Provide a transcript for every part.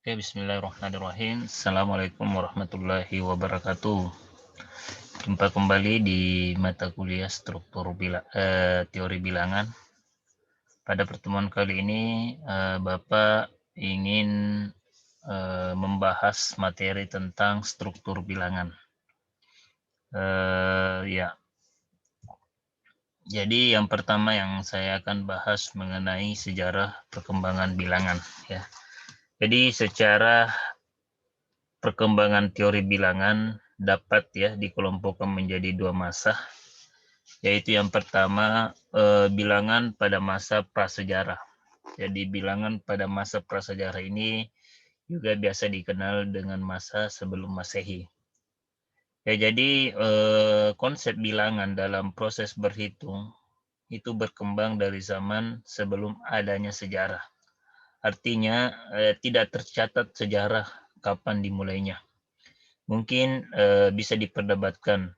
Oke, bismillahirrahmanirrahim. Assalamualaikum warahmatullahi wabarakatuh. Jumpa kembali di mata kuliah teori bilangan. Pada pertemuan kali ini, Bapak ingin membahas materi tentang struktur bilangan. Ya, jadi yang pertama yang saya akan bahas mengenai sejarah perkembangan bilangan. Ya, jadi secara perkembangan teori bilangan dapat dikelompokkan menjadi dua masa, yaitu yang pertama bilangan pada masa prasejarah. Jadi bilangan pada masa prasejarah ini juga biasa dikenal dengan masa sebelum Masehi. Ya, jadi konsep bilangan dalam proses berhitung itu berkembang dari zaman sebelum adanya sejarah. Artinya tidak tercatat sejarah kapan dimulainya. Mungkin bisa diperdebatkan,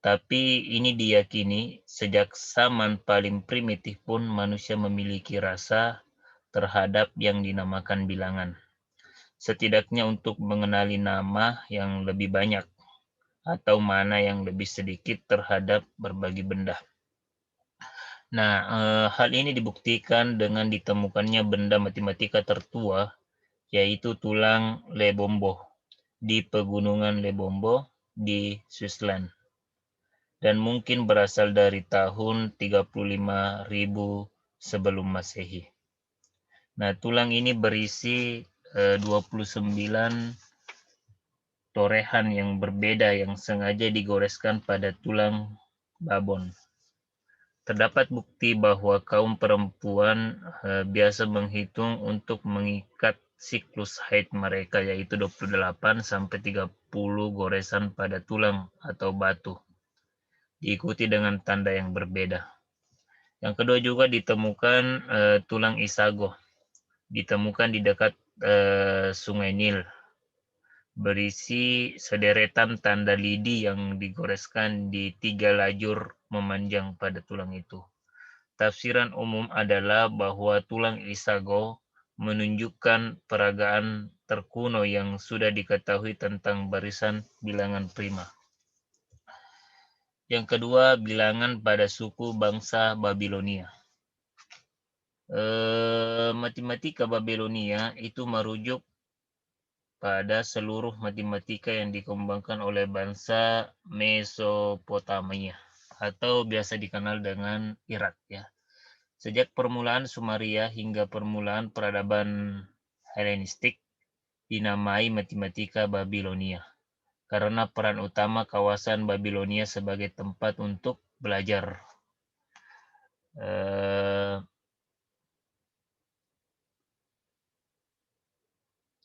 tapi ini diyakini sejak zaman paling primitif pun manusia memiliki rasa terhadap yang dinamakan bilangan. Setidaknya untuk mengenali nama yang lebih banyak atau mana yang lebih sedikit terhadap berbagai benda. Nah, hal ini dibuktikan dengan ditemukannya benda matematika tertua, yaitu tulang Lebombo di pegunungan Lebombo di Switzerland, dan mungkin berasal dari tahun 35.000 sebelum Masehi. Nah, tulang ini berisi 29 torehan yang berbeda yang sengaja digoreskan pada tulang babon. Terdapat bukti bahwa kaum perempuan biasa menghitung untuk mengikat siklus haid mereka, yaitu 28 sampai 30 goresan pada tulang atau batu, diikuti dengan tanda yang berbeda. Yang kedua juga ditemukan tulang isago, ditemukan di dekat Sungai Nil, berisi sederetan tanda lidi yang digoreskan di 3 lajur memanjang pada tulang itu. Tafsiran umum adalah bahwa tulang isago menunjukkan peragaan terkuno yang sudah diketahui tentang barisan bilangan prima. Yang kedua, bilangan pada suku bangsa Babilonia. Matematika Babilonia itu merujuk pada seluruh matematika yang dikembangkan oleh bangsa Mesopotamia atau biasa dikenal dengan Irak, ya. Sejak permulaan Sumeria hingga permulaan peradaban Helenistik dinamai matematika Babilonia karena peran utama kawasan Babilonia sebagai tempat untuk belajar.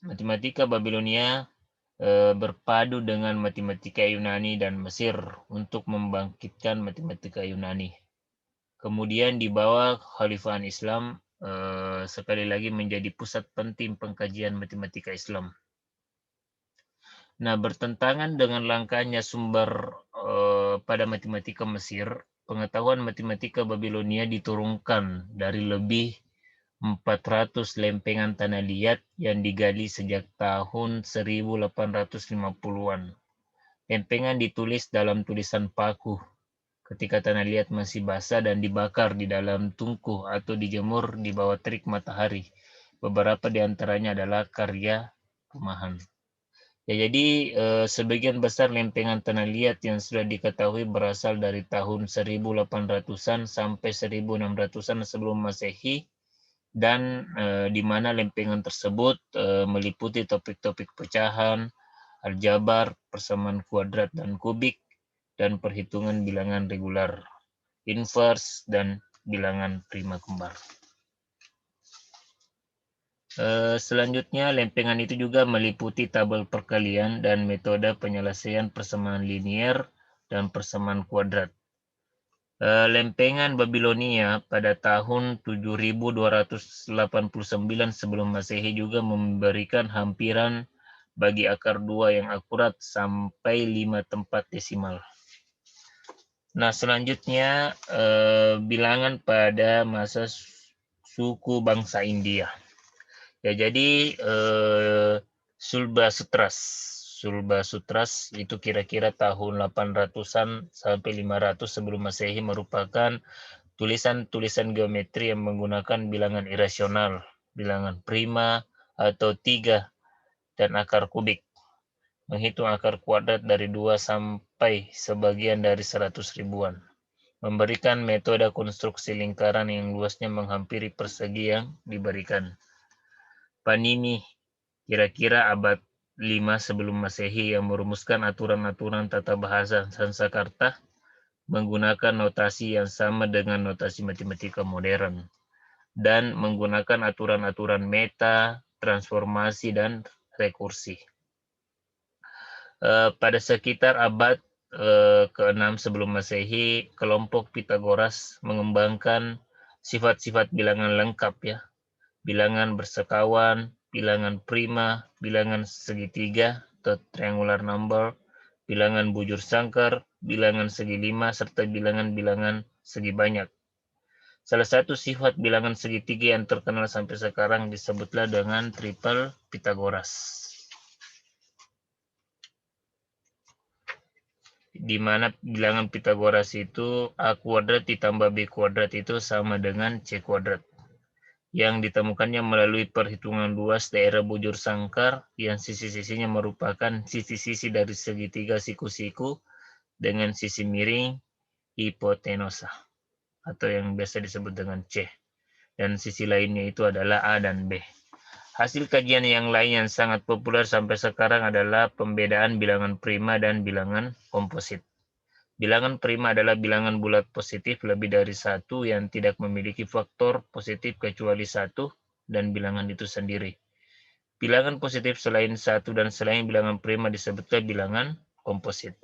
Matematika Babilonia berpadu dengan matematika Yunani dan Mesir untuk membangkitkan matematika Yunani. Kemudian di bawah Khalifahan Islam sekali lagi menjadi pusat penting pengkajian matematika Islam. Nah, bertentangan dengan langkahnya sumber pada matematika Mesir, pengetahuan matematika Babilonia diturunkan dari lebih 400 lempengan tanah liat yang digali sejak tahun 1850-an. Lempengan ditulis dalam tulisan paku ketika tanah liat masih basah dan dibakar di dalam tungku atau dijemur di bawah terik matahari. Beberapa di antaranya adalah karya rumahan. Ya, jadi sebagian besar lempengan tanah liat yang sudah diketahui berasal dari tahun 1800-an sampai 1600-an sebelum Masehi, dan di mana lempengan tersebut meliputi topik-topik pecahan, aljabar, persamaan kuadrat dan kubik, dan perhitungan bilangan regular, inverse, dan bilangan prima kembar. Selanjutnya, lempengan itu juga meliputi tabel perkalian dan metode penyelesaian persamaan linier dan persamaan kuadrat. Lempengan Babilonia pada tahun 7289 sebelum Masehi juga memberikan hampiran bagi akar 2 yang akurat sampai 5 tempat desimal. Nah, selanjutnya bilangan pada masa suku bangsa India. Ya, jadi Sulba Sutras itu kira-kira tahun 800-an sampai 500 sebelum Masehi, merupakan tulisan-tulisan geometri yang menggunakan bilangan irasional, bilangan prima atau 3, dan akar kubik. Menghitung akar kuadrat dari 2 sampai sebagian dari 100 ribuan. Memberikan metode konstruksi lingkaran yang luasnya menghampiri persegi yang diberikan. Panini kira-kira abad 5 sebelum Masehi yang merumuskan aturan-aturan tata bahasa Sanskerta menggunakan notasi yang sama dengan notasi matematika modern dan menggunakan aturan-aturan meta, transformasi, dan rekursi. Pada sekitar abad ke-6 sebelum Masehi, kelompok Pitagoras mengembangkan sifat-sifat bilangan lengkap, ya. Bilangan bersekawan, bilangan prima, bilangan segitiga atau triangular number, bilangan bujur sangkar, bilangan segi 5, serta bilangan-bilangan segi banyak. Salah satu sifat bilangan segitiga yang terkenal sampai sekarang disebutlah dengan triple Pitagoras, di mana bilangan Pitagoras itu A kuadrat ditambah B kuadrat itu sama dengan C kuadrat, yang ditemukannya melalui perhitungan luas daerah bujur sangkar yang sisi-sisinya merupakan sisi-sisi dari segitiga siku-siku dengan sisi miring hipotenusa atau yang biasa disebut dengan C, dan sisi lainnya itu adalah A dan B. Hasil kajian yang lain yang sangat populer sampai sekarang adalah pembedaan bilangan prima dan bilangan komposit. Bilangan prima adalah bilangan bulat positif lebih dari 1 yang tidak memiliki faktor positif kecuali 1 dan bilangan itu sendiri. Bilangan positif selain 1 dan selain bilangan prima disebutkan bilangan komposit.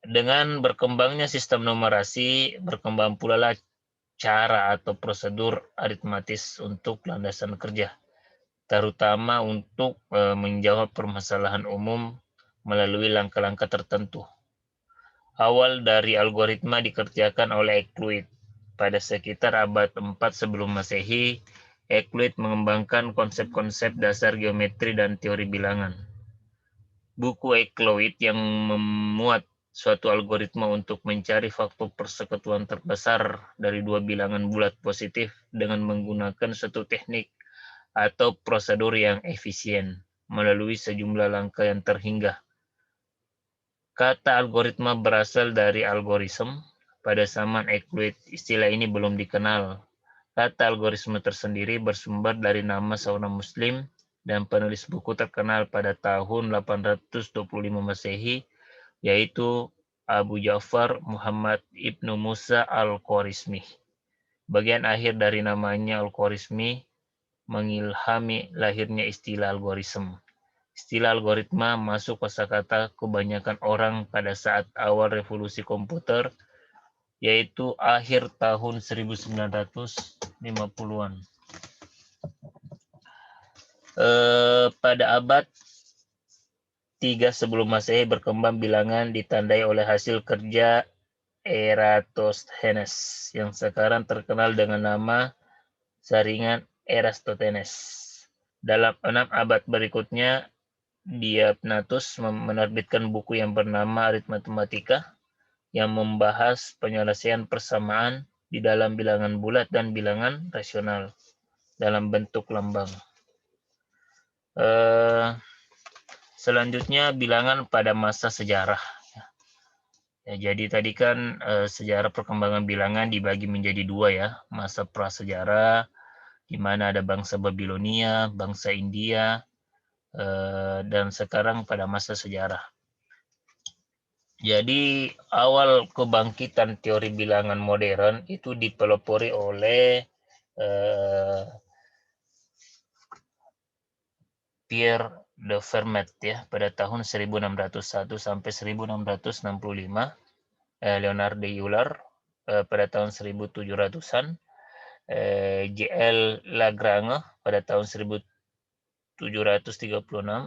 Dengan berkembangnya sistem numerasi, berkembang pula lah cara atau prosedur aritmatis untuk landasan kerja, terutama untuk menjawab permasalahan umum melalui langkah-langkah tertentu. Awal dari algoritma dikerjakan oleh Euclid. Pada sekitar abad 4 sebelum Masehi, Euclid mengembangkan konsep-konsep dasar geometri dan teori bilangan. Buku Euclid yang memuat suatu algoritma untuk mencari faktor persekutuan terbesar dari dua bilangan bulat positif dengan menggunakan suatu teknik atau prosedur yang efisien melalui sejumlah langkah yang terhingga. Kata algoritma berasal dari algoritm. Pada zaman Euclid, istilah ini belum dikenal. Kata algoritma tersendiri bersumber dari nama seorang Muslim dan penulis buku terkenal pada tahun 825 Masehi, yaitu Abu Ja'far Muhammad ibnu Musa al-Khwarizmi. Bagian akhir dari namanya al-Khwarizmi mengilhami lahirnya istilah algoritma. Istilah algoritma masuk kosakata kebanyakan orang pada saat awal revolusi komputer, yaitu akhir tahun 1950-an. Pada abad 3 sebelum Masehi berkembang bilangan ditandai oleh hasil kerja Eratosthenes yang sekarang terkenal dengan nama saringan Eratosthenes. Dalam 6 abad berikutnya, Diapnatus menerbitkan buku yang bernama Aritmatika yang membahas penyelesaian persamaan di dalam bilangan bulat dan bilangan rasional dalam bentuk lambang. Selanjutnya bilangan pada masa sejarah. Ya, jadi tadi kan sejarah perkembangan bilangan dibagi menjadi 2, ya, masa prasejarah di mana ada bangsa Babilonia, bangsa India, dan sekarang pada masa sejarah. Jadi awal kebangkitan teori bilangan modern itu dipelopori oleh Pierre de Fermat, ya, pada tahun 1601 sampai 1665, Leonard de Euler pada tahun 1700-an, J.L. Lagrange pada tahun 1736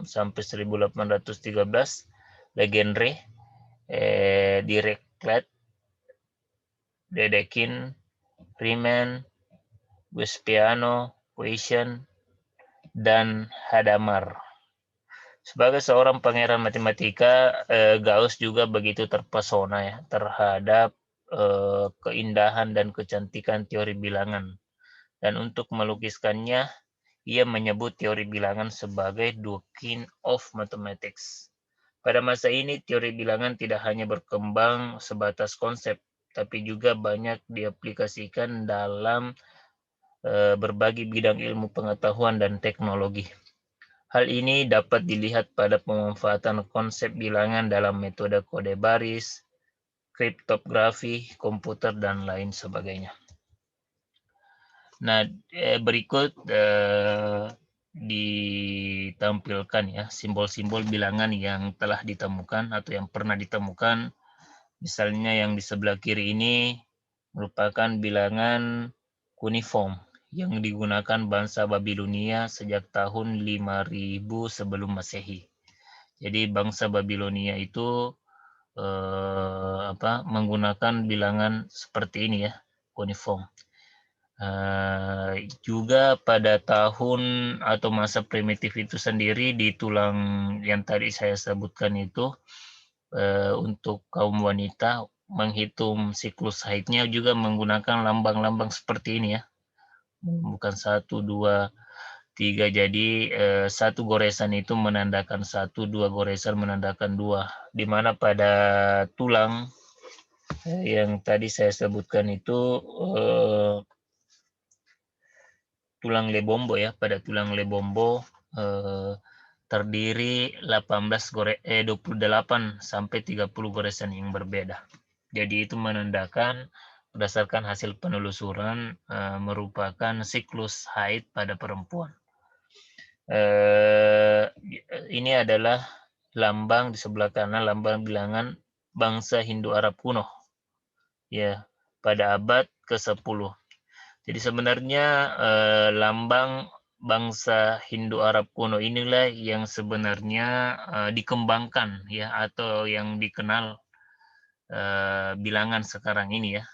sampai 1813, Legendre, Dirichlet, Dedekind, Riemann, Vespasiano, Vespasian, dan Hadamar. Sebagai seorang pangeran matematika, Gauss juga begitu terpesona ya terhadap keindahan dan kecantikan teori bilangan. Dan untuk melukiskannya, ia menyebut teori bilangan sebagai the king of mathematics. Pada masa ini, teori bilangan tidak hanya berkembang sebatas konsep, tapi juga banyak diaplikasikan dalam berbagai bidang ilmu pengetahuan dan teknologi. Hal ini dapat dilihat pada pemanfaatan konsep bilangan dalam metode kode baris, kriptografi, komputer, dan lain sebagainya. Nah, berikut ditampilkan ya simbol-simbol bilangan yang telah ditemukan atau yang pernah ditemukan. Misalnya yang di sebelah kiri ini merupakan bilangan kuniform yang digunakan bangsa Babilonia sejak tahun 5000 sebelum Masehi. Jadi bangsa Babilonia itu menggunakan bilangan seperti ini ya, kuniform. Juga pada tahun atau masa primitif itu sendiri di tulang yang tadi saya sebutkan itu untuk kaum wanita menghitung siklus haidnya juga menggunakan lambang-lambang seperti ini ya, bukan 1, 2, 3. Jadi satu goresan itu menandakan 1, 2 goresan menandakan 2, di mana pada tulang yang tadi saya sebutkan itu tulang lebombo ya, pada tulang lebombo terdiri 28 sampai 30 goresan yang berbeda. Jadi itu menandakan berdasarkan hasil penelusuran merupakan siklus haid pada perempuan. Ini adalah lambang di sebelah kanan, lambang bilangan bangsa Hindu Arab kuno ya pada abad ke-10. Jadi sebenarnya lambang bangsa Hindu Arab kuno inilah yang sebenarnya dikembangkan ya atau yang dikenal bilangan sekarang ini ya.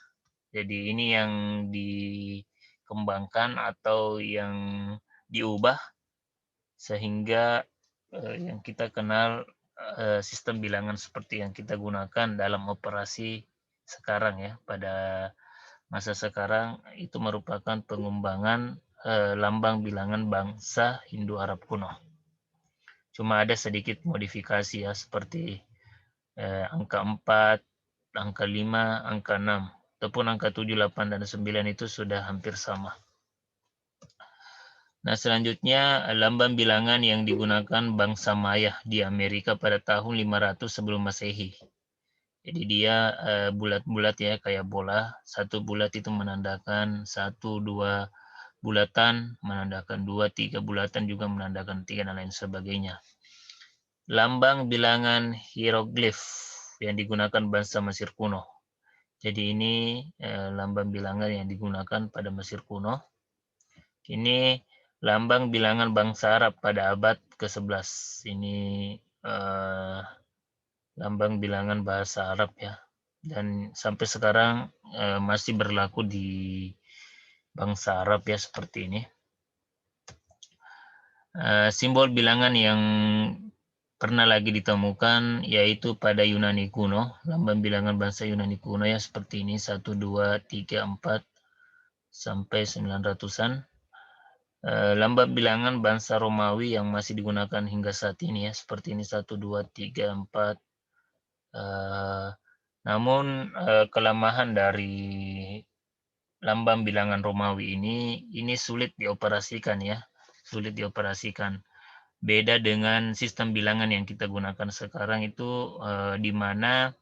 Jadi ini yang dikembangkan atau yang diubah sehingga yang kita kenal sistem bilangan seperti yang kita gunakan dalam operasi sekarang ya. Pada masa sekarang itu merupakan pengembangan lambang bilangan bangsa Hindu Arab kuno. Cuma ada sedikit modifikasi ya seperti angka 4, angka 5, angka 6, ataupun angka 7, 8, dan 9 itu sudah hampir sama. Nah, selanjutnya lambang bilangan yang digunakan bangsa Maya di Amerika pada tahun 500 sebelum Masehi. Jadi dia bulat-bulat ya kayak bola. Satu bulat itu menandakan 1, 2 bulatan, menandakan 2, 3 bulatan juga menandakan 3 dan lain sebagainya. Lambang bilangan hieroglif yang digunakan bangsa Mesir kuno. Jadi ini lambang bilangan yang digunakan pada Mesir kuno. Ini lambang bilangan bangsa Arab pada abad ke-11. Ini lambang bilangan bahasa Arab ya. Dan sampai sekarang masih berlaku di bangsa Arab ya seperti ini. Simbol bilangan yang pernah lagi ditemukan yaitu pada Yunani kuno. Lambang bilangan bangsa Yunani kuno ya seperti ini 1, 2, 3, 4 sampai 900-an. Lambang bilangan bangsa Romawi yang masih digunakan hingga saat ini ya seperti ini 1, 2, 3, 4. Namun kelemahan dari lambang bilangan Romawi ini sulit dioperasikan ya, sulit dioperasikan. Beda dengan sistem bilangan yang kita gunakan sekarang itu di mana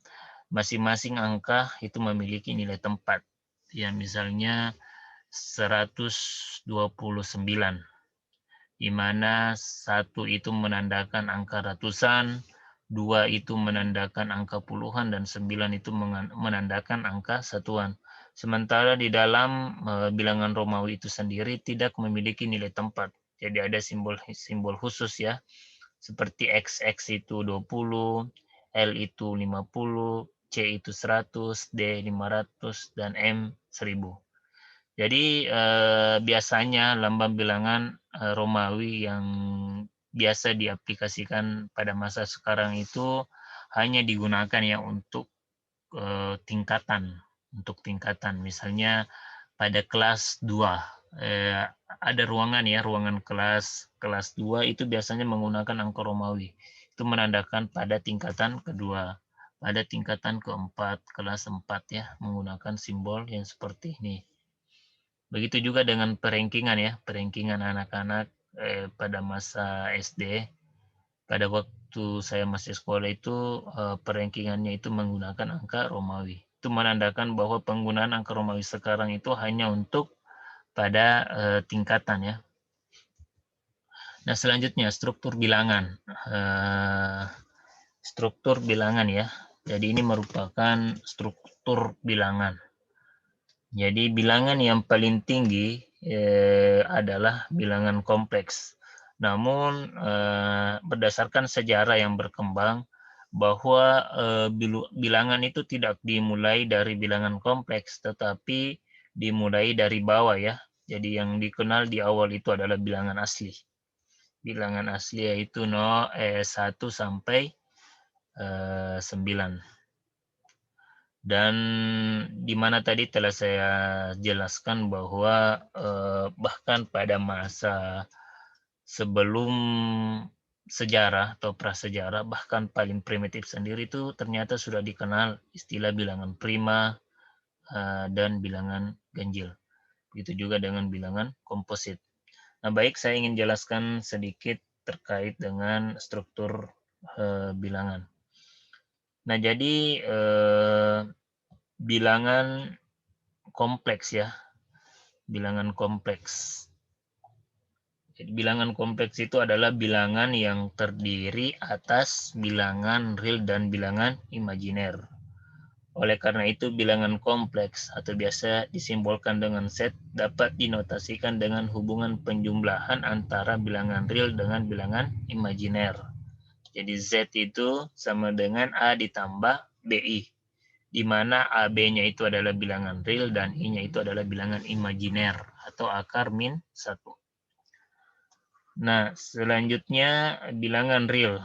masing-masing angka itu memiliki nilai tempat. Ya misalnya 129, di mana 1 itu menandakan angka ratusan, 2 itu menandakan angka puluhan, dan 9 itu menandakan angka satuan. Sementara di dalam bilangan Romawi itu sendiri tidak memiliki nilai tempat. Jadi ada simbol khusus ya. Seperti XX itu 20, L itu 50, C itu 100, D 500, dan M 1000. Jadi biasanya lambang bilangan Romawi yang biasa diaplikasikan pada masa sekarang itu hanya digunakan ya untuk tingkatan. Misalnya pada kelas 2 ada ruangan ya, ruangan kelas 2 itu biasanya menggunakan angka Romawi. Itu menandakan pada tingkatan kedua. Pada tingkatan keempat, kelas 4 ya, menggunakan simbol yang seperti ini. Begitu juga dengan perengkingan ya, perengkingan anak-anak pada masa SD. Pada waktu saya masih sekolah itu perengkingannya itu menggunakan angka Romawi. Itu menandakan bahwa penggunaan angka Romawi sekarang itu hanya untuk pada tingkatan ya. Nah, selanjutnya struktur bilangan. Struktur bilangan ya. Jadi ini merupakan struktur bilangan. Jadi bilangan yang paling tinggi adalah bilangan kompleks. Namun berdasarkan sejarah yang berkembang bahwa bilangan itu tidak dimulai dari bilangan kompleks, tetapi dimulai dari bawah ya. Jadi yang dikenal di awal itu adalah bilangan asli. Bilangan asli yaitu 1 sampai 9. Dan di mana tadi telah saya jelaskan bahwa bahkan pada masa sebelum sejarah atau prasejarah, bahkan paling primitif sendiri itu ternyata sudah dikenal istilah bilangan prima dan bilangan ganjil. Begitu juga dengan bilangan komposit. Nah, baik, saya ingin jelaskan sedikit terkait dengan struktur bilangan. Nah, jadi bilangan kompleks ya, bilangan kompleks. Jadi bilangan kompleks itu adalah bilangan yang terdiri atas bilangan real dan bilangan imajiner. Oleh karena itu bilangan kompleks atau biasa disimbolkan dengan set dapat dinotasikan dengan hubungan penjumlahan antara bilangan real dengan bilangan imajiner. Jadi Z itu sama dengan A ditambah BI, di mana AB-nya itu adalah bilangan real dan I-nya itu adalah bilangan imajiner atau akar min 1. Nah, selanjutnya bilangan real.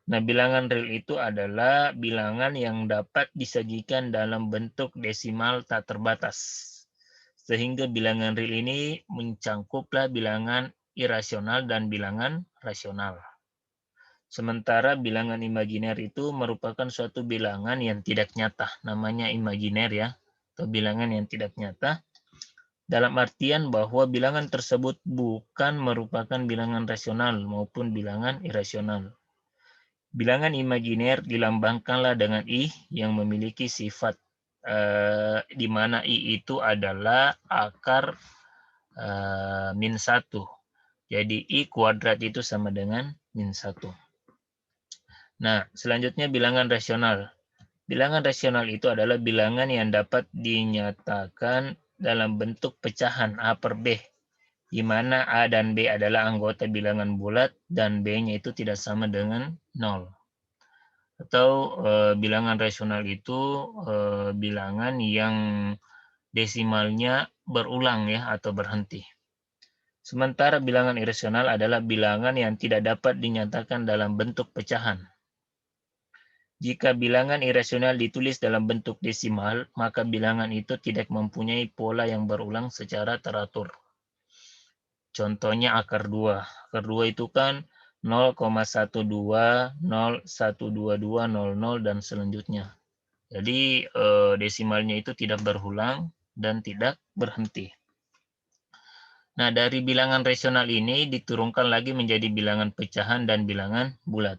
Nah, bilangan real itu adalah bilangan yang dapat disajikan dalam bentuk desimal tak terbatas. Sehingga bilangan real ini mencangkuplah bilangan irasional dan bilangan rasional. Sementara bilangan imajiner itu merupakan suatu bilangan yang tidak nyata, namanya imajiner ya, atau bilangan yang tidak nyata, dalam artian bahwa bilangan tersebut bukan merupakan bilangan rasional maupun bilangan irasional. Bilangan imajiner dilambangkanlah dengan I yang memiliki sifat di mana I itu adalah akar min 1. Jadi I kuadrat itu sama dengan min 1. Nah, selanjutnya bilangan rasional. Bilangan rasional itu adalah bilangan yang dapat dinyatakan dalam bentuk pecahan A per B, di mana A dan B adalah anggota bilangan bulat dan B-nya itu tidak sama dengan 0. Atau bilangan rasional itu bilangan yang desimalnya berulang ya atau berhenti. Sementara bilangan irasional adalah bilangan yang tidak dapat dinyatakan dalam bentuk pecahan. Jika bilangan irasional ditulis dalam bentuk desimal, maka bilangan itu tidak mempunyai pola yang berulang secara teratur. Contohnya akar 2. Akar 2 itu kan 0,12, 0,122, 00, dan selanjutnya. Jadi desimalnya itu tidak berulang dan tidak berhenti. Nah, dari bilangan rasional ini diturunkan lagi menjadi bilangan pecahan dan bilangan bulat.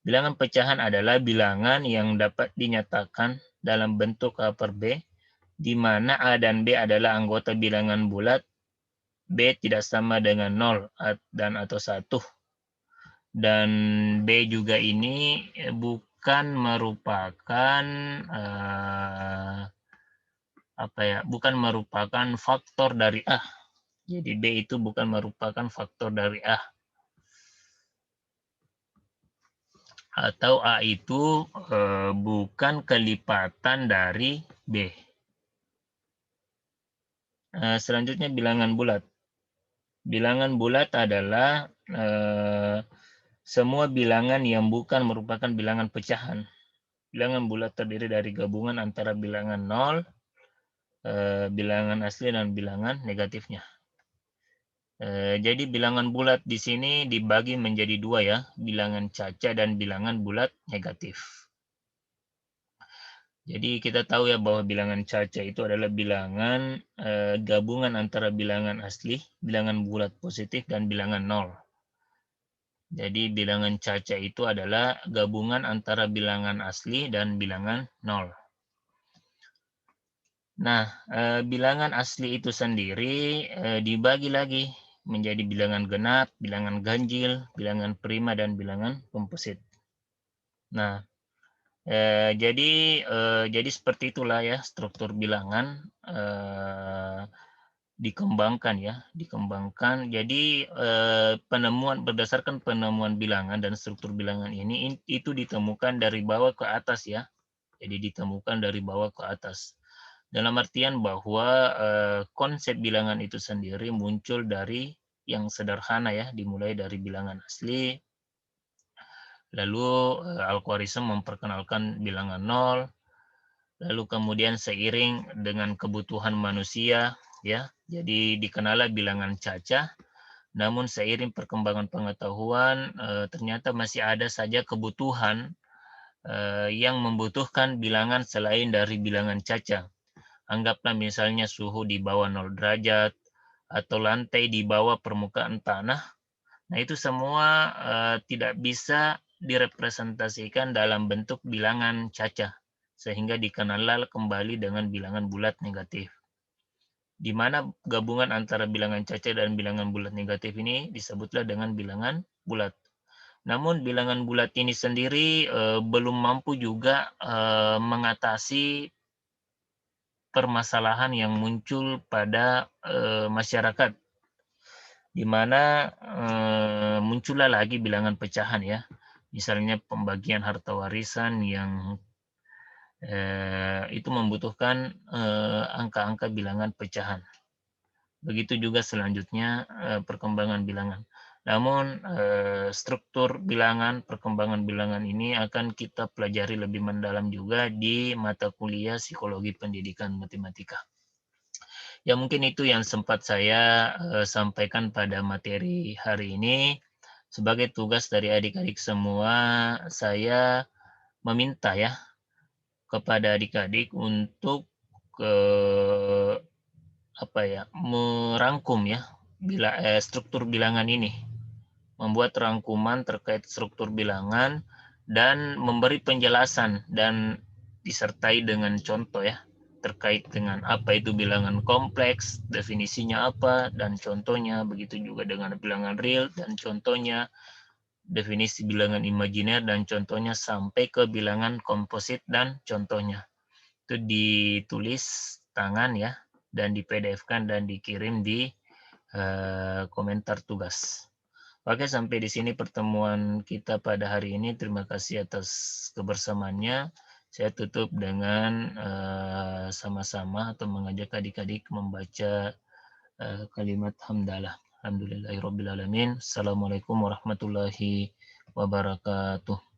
Bilangan pecahan adalah bilangan yang dapat dinyatakan dalam bentuk A per B, di mana A dan B adalah anggota bilangan bulat, B tidak sama dengan 0 dan atau 1. Dan B juga ini bukan merupakan bukan merupakan faktor dari A. Jadi B itu bukan merupakan faktor dari A. Atau A itu bukan kelipatan dari B. Selanjutnya bilangan bulat. Bilangan bulat adalah semua bilangan yang bukan merupakan bilangan pecahan. Bilangan bulat terdiri dari gabungan antara bilangan 0, bilangan asli, dan bilangan negatifnya. Jadi bilangan bulat di sini dibagi menjadi dua ya, bilangan caca dan bilangan bulat negatif. Jadi kita tahu ya bahwa bilangan caca itu adalah bilangan gabungan antara bilangan asli, bilangan bulat positif, dan bilangan 0. Jadi bilangan caca itu adalah gabungan antara bilangan asli dan bilangan 0. Nah, bilangan asli itu sendiri dibagi lagi menjadi bilangan genap, bilangan ganjil, bilangan prima, dan bilangan komposit. Nah, jadi seperti itulah ya struktur bilangan dikembangkan ya, dikembangkan. Jadi berdasarkan penemuan bilangan dan struktur bilangan ini itu ditemukan dari bawah ke atas ya. Jadi ditemukan dari bawah ke atas. Dalam artian bahwa konsep bilangan itu sendiri muncul dari yang sederhana ya, dimulai dari bilangan asli, lalu Al-Khwarizm memperkenalkan bilangan 0, lalu kemudian seiring dengan kebutuhan manusia ya, jadi dikenallah bilangan caca. Namun seiring perkembangan pengetahuan ternyata masih ada saja kebutuhan yang membutuhkan bilangan selain dari bilangan caca. Anggaplah misalnya suhu di bawah 0 derajat atau lantai di bawah permukaan tanah. Nah, itu semua tidak bisa direpresentasikan dalam bentuk bilangan caca, sehingga dikenallah kembali dengan bilangan bulat negatif. Di mana gabungan antara bilangan caca dan bilangan bulat negatif ini disebutlah dengan bilangan bulat. Namun bilangan bulat ini sendiri belum mampu juga mengatasi permasalahan yang muncul pada masyarakat, di mana muncullah lagi bilangan pecahan ya, misalnya pembagian harta warisan yang itu membutuhkan angka-angka bilangan pecahan. Begitu juga selanjutnya perkembangan bilangan. Namun struktur bilangan, perkembangan bilangan ini akan kita pelajari lebih mendalam juga di mata kuliah Psikologi Pendidikan Matematika. Ya mungkin itu yang sempat saya sampaikan pada materi hari ini. Sebagai tugas dari adik-adik semua, saya meminta ya kepada adik-adik untuk merangkum ya struktur bilangan ini, membuat rangkuman terkait struktur bilangan dan memberi penjelasan dan disertai dengan contoh ya terkait dengan apa itu bilangan kompleks, definisinya apa dan contohnya, begitu juga dengan bilangan real dan contohnya, definisi bilangan imajiner dan contohnya, sampai ke bilangan komposit dan contohnya. Itu ditulis tangan ya, dan di PDF-kan dan dikirim di komentar tugas. Oke, sampai di sini pertemuan kita pada hari ini. Terima kasih atas kebersamaannya. Saya tutup dengan sama-sama atau mengajak adik-adik membaca kalimat hamdalah. Alhamdulillahirrabbilalamin. Assalamualaikum warahmatullahi wabarakatuh.